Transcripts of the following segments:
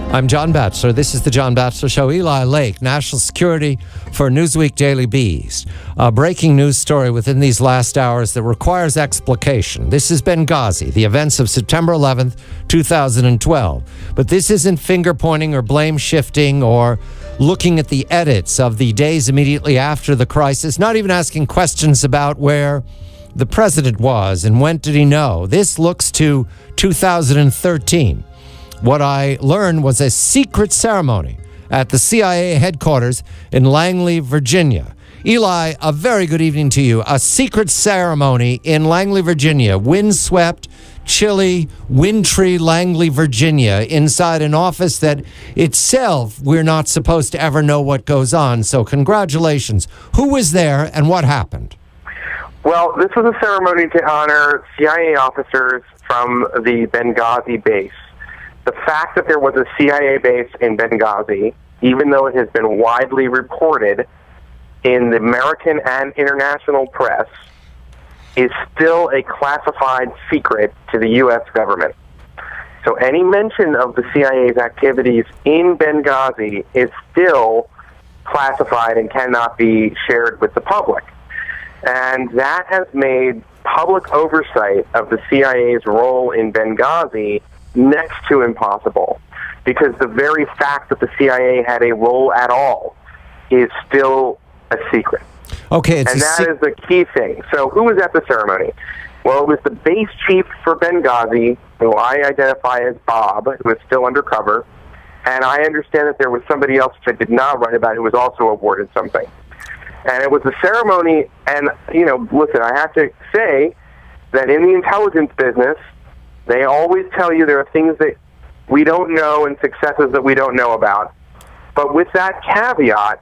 I'm John Batchelor. This is the John Batchelor Show. Eli Lake, National Security for Newsweek Daily Beast. A breaking news story within these last hours that requires explication. This is Benghazi, the events of September 11th, 2012. But this isn't finger-pointing or blame-shifting or looking at the edits of the days immediately after the crisis, not even asking questions about where the president was and when did he know. This looks to 2013. What I learned was a secret ceremony at the CIA headquarters in Langley, Virginia. Eli, a very good evening to you. A secret ceremony in Langley, Virginia, windswept, chilly, wintry Langley, Virginia, inside an office that itself we're not supposed to ever know what goes on. So congratulations. Who was there and what happened? Well, this was a ceremony to honor CIA officers from the Benghazi base. The fact that there was a CIA base in Benghazi, even though it has been widely reported in the American and international press, is still a classified secret to the U.S. government. So any mention of the CIA's activities in Benghazi is still classified and cannot be shared with the public. And that has made public oversight of the CIA's role in Benghazi next to impossible, because the very fact that the CIA had a role at all is still a secret. Okay, and that is the key thing. So who was at the ceremony? Well, it was the base chief for Benghazi, who I identify as Bob, who is still undercover, and I understand that there was somebody else that did not write about it who was also awarded something. And it was a ceremony, and, listen, I have to say that in the intelligence business, they always tell you there are things that we don't know and successes that we don't know about. But with that caveat,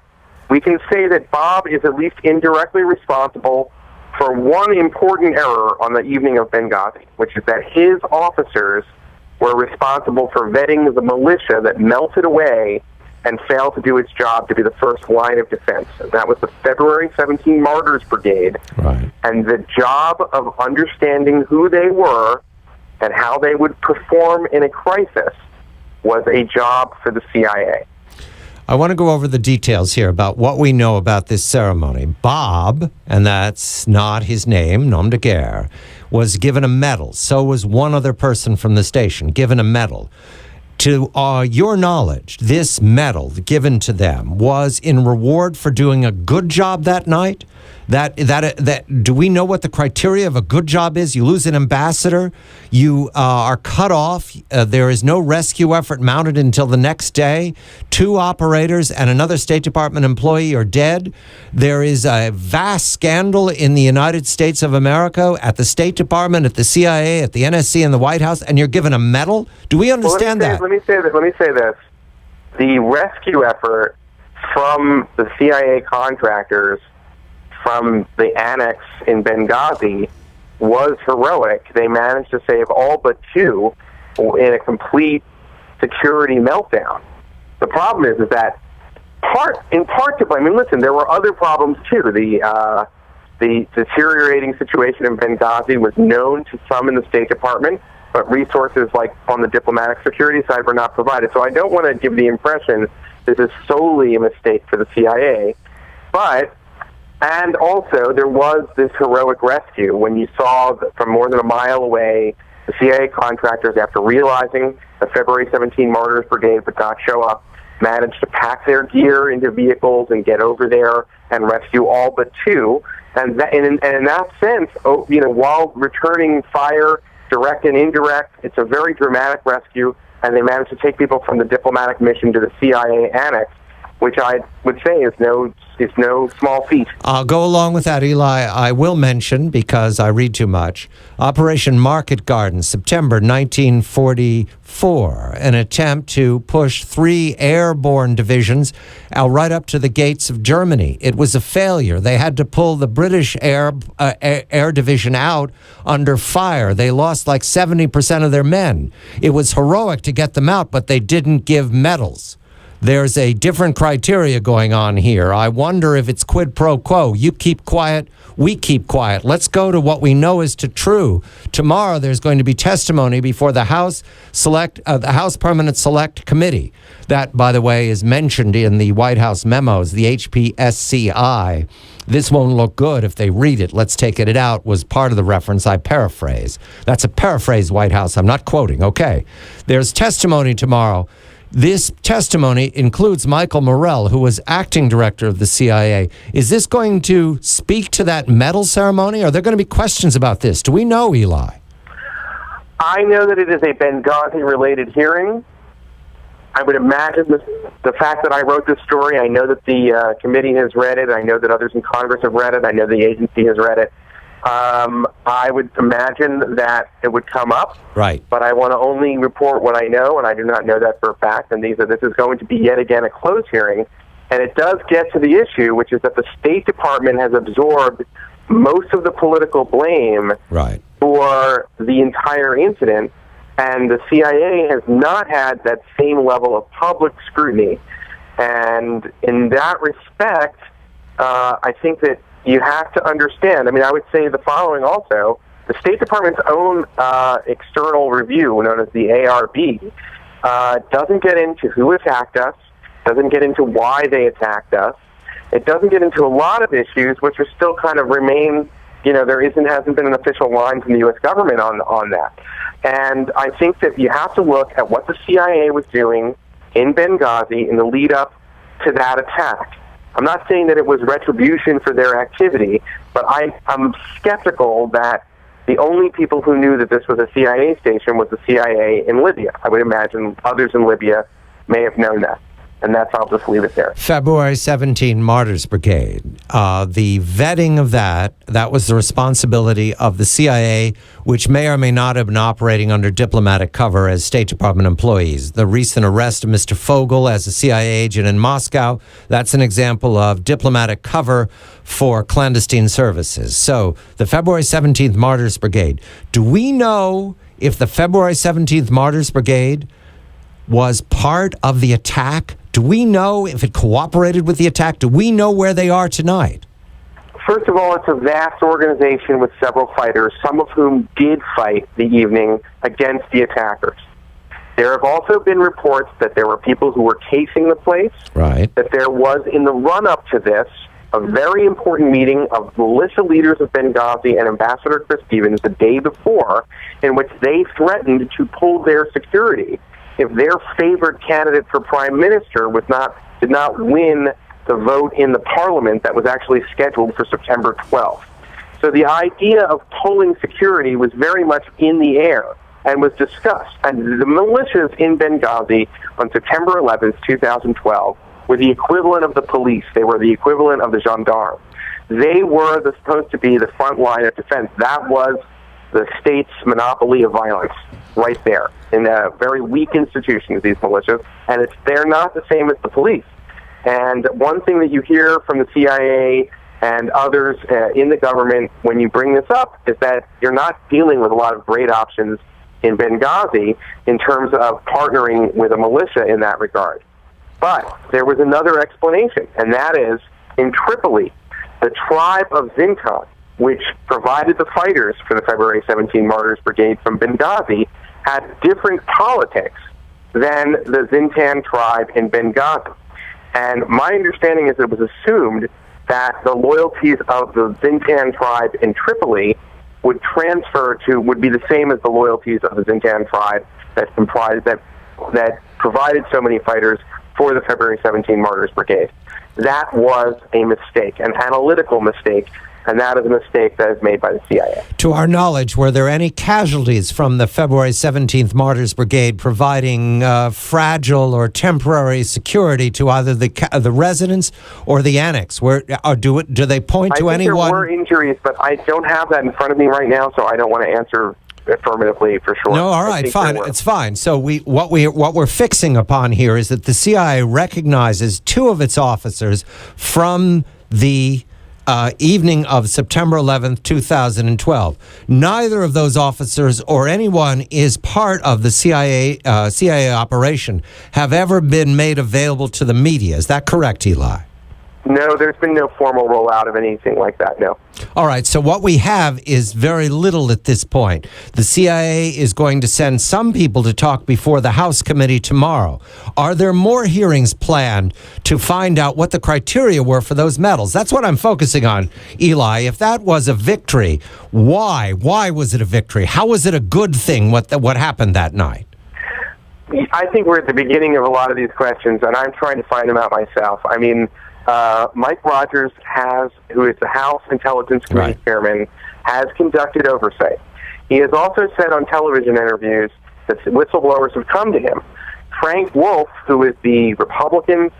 we can say that Bob is at least indirectly responsible for one important error on the evening of Benghazi, which is that his officers were responsible for vetting the militia that melted away and failed to do its job to be the first line of defense. And that was the February 17 Martyrs Brigade. Right. And the job of understanding who they were and how they would perform in a crisis was a job for the CIA. I want to go over the details here about what we know about this ceremony. Bob, and that's not his name, nom de guerre, was given a medal. So was one other person from the station given a medal. To your knowledge, this medal given to them was in reward for doing a good job that night? Do we know what the criteria of a good job is? You lose an ambassador, you are cut off, there is no rescue effort mounted until the next day, 2 operators and another State Department employee are dead. There is a vast scandal in the United States of America at the State Department, at the CIA, at the NSC, and the White House, and you're given a medal? Do we understand that? Let me say this. The rescue effort from the CIA contractors from the annex in Benghazi was heroic. They managed to save all but 2 in a complete security meltdown. The problem is that in part to blame. I mean, listen, there were other problems too. The deteriorating situation in Benghazi was known to some in the State Department, but resources like on the diplomatic security side were not provided. So I don't want to give the impression this is solely a mistake for the CIA, and also, there was this heroic rescue when you saw from more than a mile away the CIA contractors, after realizing the February 17 Martyrs Brigade would not show up, managed to pack their gear into vehicles and get over there and rescue all but 2. And in that sense, while returning fire, direct and indirect, it's a very dramatic rescue, and they managed to take people from the diplomatic mission to the CIA annex, which I would say is no small feat. I'll go along with that, Eli. I will mention, because I read too much, Operation Market Garden, September 1944, an attempt to push 3 airborne divisions right up to the gates of Germany. It was a failure. They had to pull the British air division out under fire. They lost like 70% of their men. It was heroic to get them out, but they didn't give medals. there's a different criteria going on here. I wonder if it's quid pro quo. You keep quiet, we keep quiet. Let's go to what we know is true. Tomorrow there's going to be testimony before the House Permanent Select Committee. That, by the way, is mentioned in the White House memos, the HPSCI. This won't look good if they read it. Let's take it out was part of the reference. I paraphrase. That's a paraphrase, White House. I'm not quoting. Okay. There's testimony tomorrow. This testimony includes Michael Morrell, who was acting director of the CIA. Is this going to speak to that medal ceremony? Are there going to be questions about this? Do we know, Eli? I know that it is a Benghazi-related hearing. I would imagine the fact that I wrote this story, I know that the committee has read it. I know that others in Congress have read it. I know the agency has read it. I would imagine that it would come up. Right. But I want to only report what I know, and I do not know that for a fact. And this is going to be yet again a closed hearing. And it does get to the issue, which is that the State Department has absorbed most of the political blame for the entire incident. And the CIA has not had that same level of public scrutiny. And in that respect, I think that you have to understand. I mean, I would say the following also. The State Department's own external review, known as the ARB, doesn't get into who attacked us, doesn't get into why they attacked us. It doesn't get into a lot of issues which are still kind of remain, there hasn't been an official line from the U.S. government on that. And I think that you have to look at what the CIA was doing in Benghazi in the lead up to that attack. I'm not saying that it was retribution for their activity, but I'm skeptical that the only people who knew that this was a CIA station was the CIA in Libya. I would imagine others in Libya may have known that. And I'll just leave it there. February 17 Martyrs Brigade. The vetting of that was the responsibility of the CIA, which may or may not have been operating under diplomatic cover as State Department employees. The recent arrest of Mr. Fogel as a CIA agent in Moscow, that's an example of diplomatic cover for clandestine services. So the February 17th Martyrs Brigade. Do we know if the February 17th Martyrs Brigade was part of the attack? Do we know if it cooperated with the attack? Do we know where they are tonight? First of all, it's a vast organization with several fighters, some of whom did fight the evening against the attackers. There have also been reports that there were people who were casing the place, that there was, in the run-up to this, a very important meeting of militia leaders of Benghazi and Ambassador Chris Stevens the day before, in which they threatened to pull their security if their favored candidate for prime minister did not win the vote in the parliament that was actually scheduled for September 12th. So the idea of pulling security was very much in the air and was discussed. And the militias in Benghazi on September 11th, 2012, were the equivalent of the police. They were the equivalent of the gendarmes. They were supposed to be the front line of defense. That was the state's monopoly of violence right there in a very weak institution, these militias, and they're not the same as the police. And one thing that you hear from the CIA and others in the government when you bring this up is that you're not dealing with a lot of great options in Benghazi in terms of partnering with a militia in that regard. But there was another explanation, and that is in Tripoli, the tribe of Zintan, which provided the fighters for the February 17 Martyrs Brigade from Benghazi, had different politics than the Zintan tribe in Benghazi. And my understanding is it was assumed that the loyalties of the Zintan tribe in Tripoli would be the same as the loyalties of the Zintan tribe that provided so many fighters for the February 17 Martyrs Brigade. That was a mistake, an analytical mistake, and that is a mistake that is made by the CIA. To our knowledge, were there any casualties from the February 17th Martyrs Brigade providing fragile or temporary security to either the residents or the annex? Do they point to anyone? There were injuries, but I don't have that in front of me right now, so I don't want to answer affirmatively for sure. No, all right, fine. It's fine. So what we're fixing upon here is that the CIA recognizes two of its officers from the evening of September 11th, 2012. Neither of those officers or anyone is part of the CIA operation have ever been made available to the media. Is that correct, Eli? No, there's been no formal rollout of anything like that, no. All right, so what we have is very little at this point. The CIA is going to send some people to talk before the House committee tomorrow. Are there more hearings planned to find out what the criteria were for those medals? That's what I'm focusing on, Eli. If that was a victory, why? Why was it a victory? How was it a good thing, what happened that night? I think we're at the beginning of a lot of these questions, and I'm trying to find them out myself. I mean, Mike Rogers who is the House Intelligence Committee chairman, has conducted oversight. He has also said on television interviews that whistleblowers have come to him. Frank Wolf, who is the Republican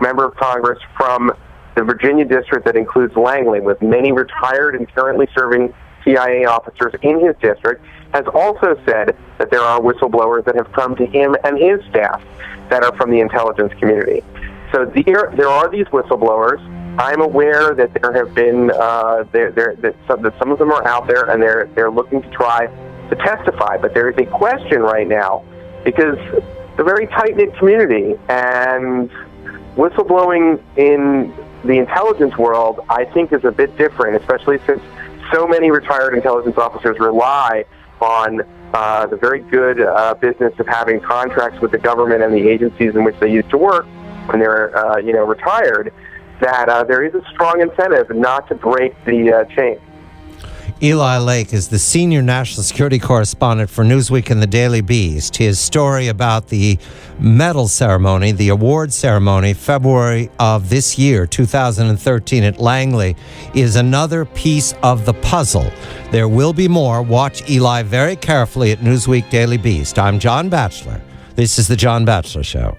member of Congress from the Virginia district that includes Langley, with many retired and currently serving CIA officers in his district, has also said that there are whistleblowers that have come to him and his staff that are from the intelligence community. So there are these whistleblowers. I'm aware that there have been that some of them are out there and they're looking to try to testify. But there is a question right now because it's a very tight-knit community, and whistleblowing in the intelligence world, I think, is a bit different, especially since so many retired intelligence officers rely on the very good business of having contracts with the government and the agencies in which they used to work when they're retired, that there is a strong incentive not to break the chain. Eli Lake is the senior national security correspondent for Newsweek and the Daily Beast. His story about the medal ceremony, the award ceremony, February of this year, 2013 at Langley, is another piece of the puzzle. There will be more. Watch Eli very carefully at Newsweek Daily Beast. I'm John Batchelor. This is The John Batchelor Show.